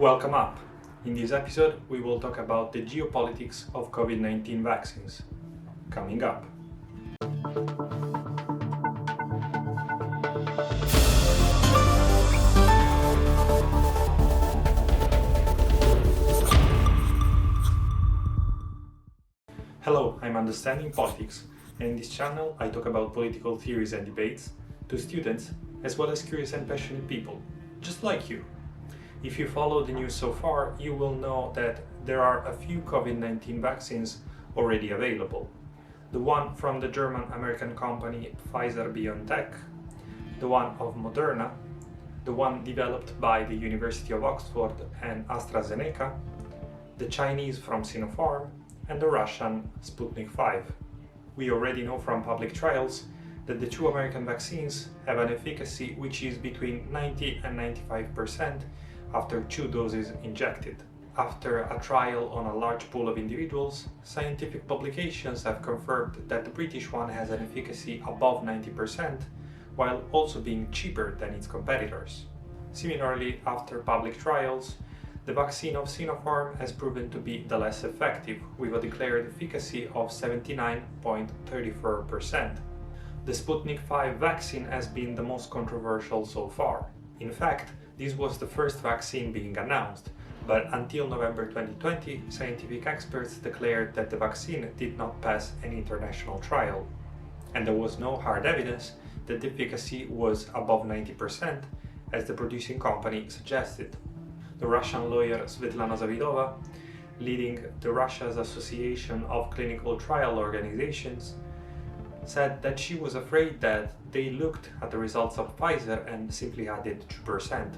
Welcome up! In this episode, we will talk about the geopolitics of COVID-19 vaccines. Coming up. Hello, I'm Understanding Politics, and in this channel I talk about political theories and debates to students as well as curious and passionate people, just like you. If you follow the news so far, you will know that there are a few COVID-19 vaccines already available. The one from the German-American company Pfizer-BioNTech, the one of Moderna, the one developed by the University of Oxford and AstraZeneca, the Chinese from Sinopharm, and the Russian Sputnik V. We already know from public trials that the two American vaccines have an efficacy which is between 90 and 95% after 2 doses injected. After a trial on a large pool of individuals, scientific publications have confirmed that the British one has an efficacy above 90%, while also being cheaper than its competitors. Similarly, after public trials, the vaccine of Sinopharm has proven to be the less effective, with a declared efficacy of 79.34%. The Sputnik V vaccine has been the most controversial so far. In fact, this was the first vaccine being announced, but until November 2020, scientific experts declared that the vaccine did not pass any international trial, and there was no hard evidence that the efficacy was above 90%, as the producing company suggested. The Russian lawyer Svetlana Zavidova, leading the Russia's Association of Clinical Trial Organizations, said that she was afraid that they looked at the results of Pfizer and simply added 2%.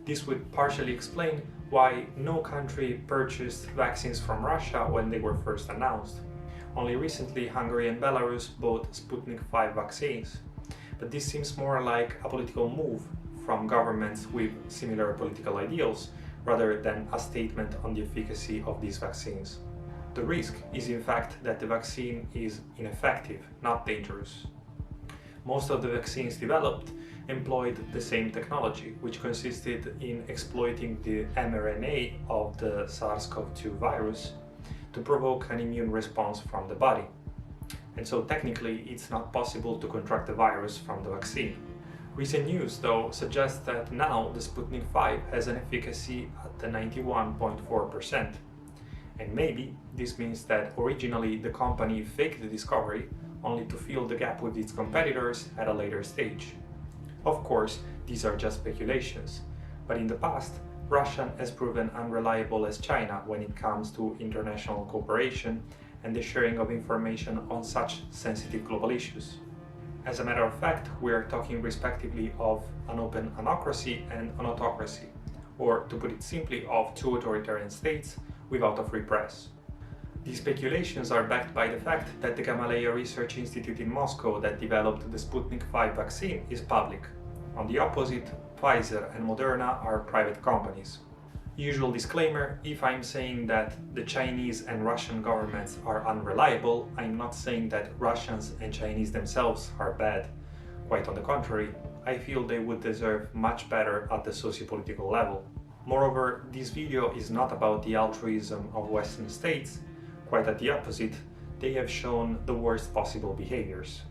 This would partially explain why no country purchased vaccines from Russia when they were first announced. Only recently Hungary and Belarus bought Sputnik V vaccines, but this seems more like a political move from governments with similar political ideals rather than a statement on the efficacy of these vaccines. The risk is in fact that the vaccine is ineffective, not dangerous. Most of the vaccines developed employed the same technology, which consisted in exploiting the mRNA of the SARS-CoV-2 virus to provoke an immune response from the body. And so technically it's not possible to contract the virus from the vaccine. Recent news, though, suggests that now the Sputnik V has an efficacy at the 91.4%. And maybe this means that originally the company faked the discovery only to fill the gap with its competitors at a later stage. Of course, these are just speculations, but in the past, Russia has proven unreliable as China when it comes to international cooperation and the sharing of information on such sensitive global issues. As a matter of fact, we are talking respectively of an open anocracy and an autocracy, or to put it simply, of two authoritarian states without a free press. These speculations are backed by the fact that the Gamaleya Research Institute in Moscow that developed the Sputnik V vaccine is public. On the opposite, Pfizer and Moderna are private companies. Usual disclaimer, if I'm saying that the Chinese and Russian governments are unreliable, I'm not saying that Russians and Chinese themselves are bad. Quite on the contrary, I feel they would deserve much better at the socio-political level. Moreover, this video is not about the altruism of Western states. Quite at the opposite, they have shown the worst possible behaviors.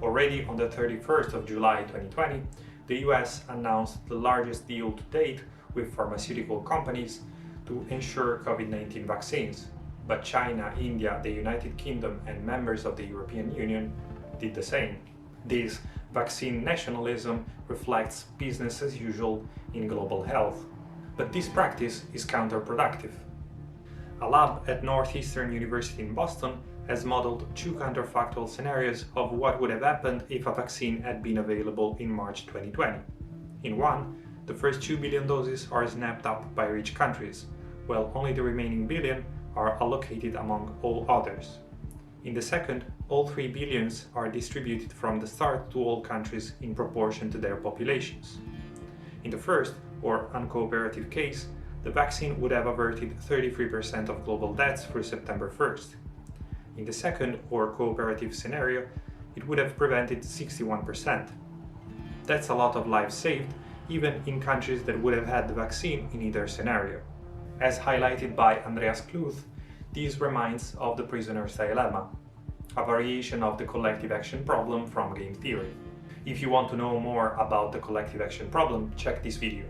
Already on the 31st of July 2020, the US announced the largest deal to date with pharmaceutical companies to ensure COVID-19 vaccines, but China, India, the United Kingdom and members of the European Union did the same. This vaccine nationalism reflects business as usual in global health. But this practice is counterproductive. A lab at Northeastern University in Boston has modeled 2 counterfactual scenarios of what would have happened if a vaccine had been available in March 2020. In one, the first 2 billion doses are snapped up by rich countries, while only the remaining billion are allocated among all others. In the second, all 3 billions are distributed from the start to all countries in proportion to their populations. In the first, or uncooperative case, the vaccine would have averted 33% of global deaths through September 1st. In the second, or cooperative scenario, it would have prevented 61%. That's a lot of lives saved, even in countries that would have had the vaccine in either scenario. As highlighted by Andreas Kluth, this reminds of the prisoner's dilemma, a variation of the collective action problem from game theory. If you want to know more about the collective action problem, check this video.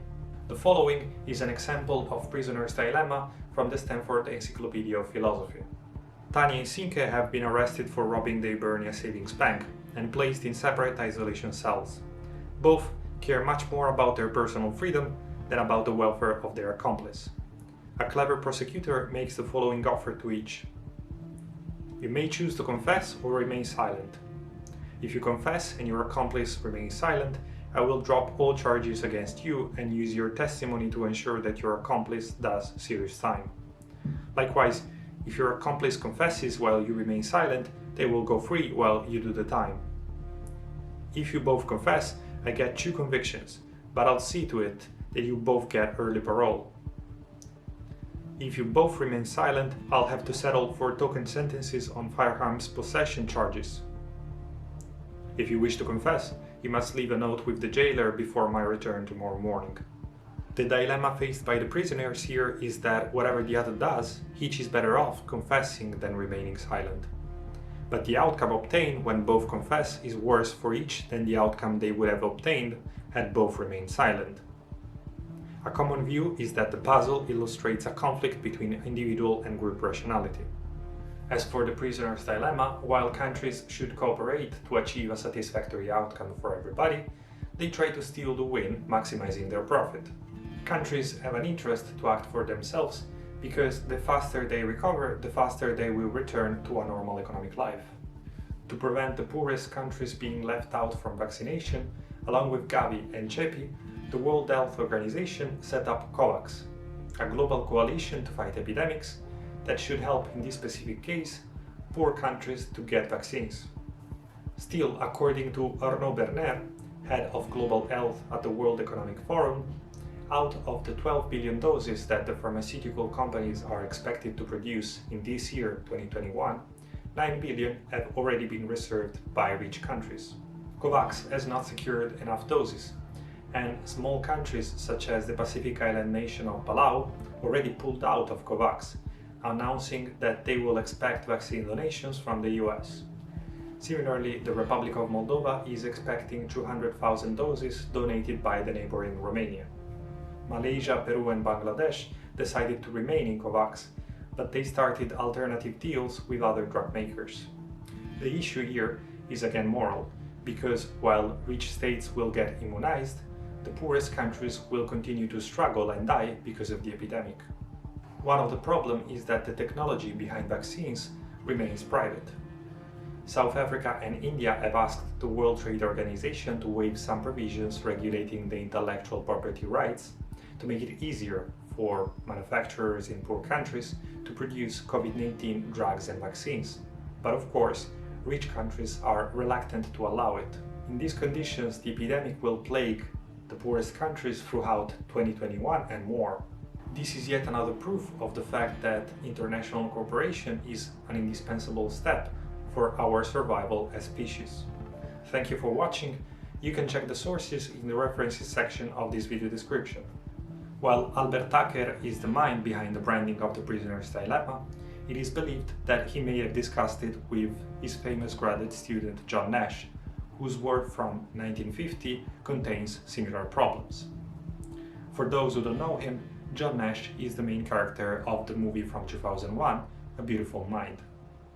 The following is an example of prisoner's dilemma from the Stanford Encyclopedia of Philosophy. Tanya and Sinke have been arrested for robbing the Hibernia Savings Bank and placed in separate isolation cells. Both care much more about their personal freedom than about the welfare of their accomplice. A clever prosecutor makes the following offer to each. You may choose to confess or remain silent. If you confess and your accomplice remains silent, I will drop all charges against you and use your testimony to ensure that your accomplice does serious time. Likewise, if your accomplice confesses while you remain silent, they will go free while you do the time. If you both confess, I get 2 convictions, but I'll see to it that you both get early parole. If you both remain silent, I'll have to settle for token sentences on firearms possession charges. If you wish to confess, you must leave a note with the jailer before my return tomorrow morning. The dilemma faced by the prisoners here is that whatever the other does, each is better off confessing than remaining silent. But the outcome obtained when both confess is worse for each than the outcome they would have obtained had both remained silent. A common view is that the puzzle illustrates a conflict between individual and group rationality. As for the prisoner's dilemma, while countries should cooperate to achieve a satisfactory outcome for everybody, they try to steal the win, maximizing their profit. Countries have an interest to act for themselves because the faster they recover, the faster they will return to a normal economic life. To prevent the poorest countries being left out from vaccination, along with Gavi and CEPI, the World Health Organization set up COVAX, a global coalition to fight epidemics that should help, in this specific case, poor countries to get vaccines. Still, according to Arnaud Berner, head of global health at the World Economic Forum, out of the 12 billion doses that the pharmaceutical companies are expected to produce in this year, 2021, 9 billion have already been reserved by rich countries. COVAX has not secured enough doses, and small countries such as the Pacific Island nation of Palau already pulled out of COVAX, announcing that they will expect vaccine donations from the US. Similarly, the Republic of Moldova is expecting 200,000 doses donated by the neighboring Romania. Malaysia, Peru and Bangladesh decided to remain in COVAX, but they started alternative deals with other drug makers. The issue here is again moral, because while rich states will get immunized, the poorest countries will continue to struggle and die because of the epidemic. One of the problems is that the technology behind vaccines remains private. South Africa and India have asked the World Trade Organization to waive some provisions regulating the intellectual property rights to make it easier for manufacturers in poor countries to produce COVID-19 drugs and vaccines. But of course, rich countries are reluctant to allow it. In these conditions, the epidemic will plague the poorest countries throughout 2021 and more. This is yet another proof of the fact that international cooperation is an indispensable step for our survival as species. Thank you for watching. You can check the sources in the references section of this video description. While Albert Tucker is the mind behind the branding of the prisoner's dilemma, it is believed that he may have discussed it with his famous graduate student John Nash, whose work from 1950 contains similar problems. For those who don't know him, John Nash is the main character of the movie from 2001, A Beautiful Mind.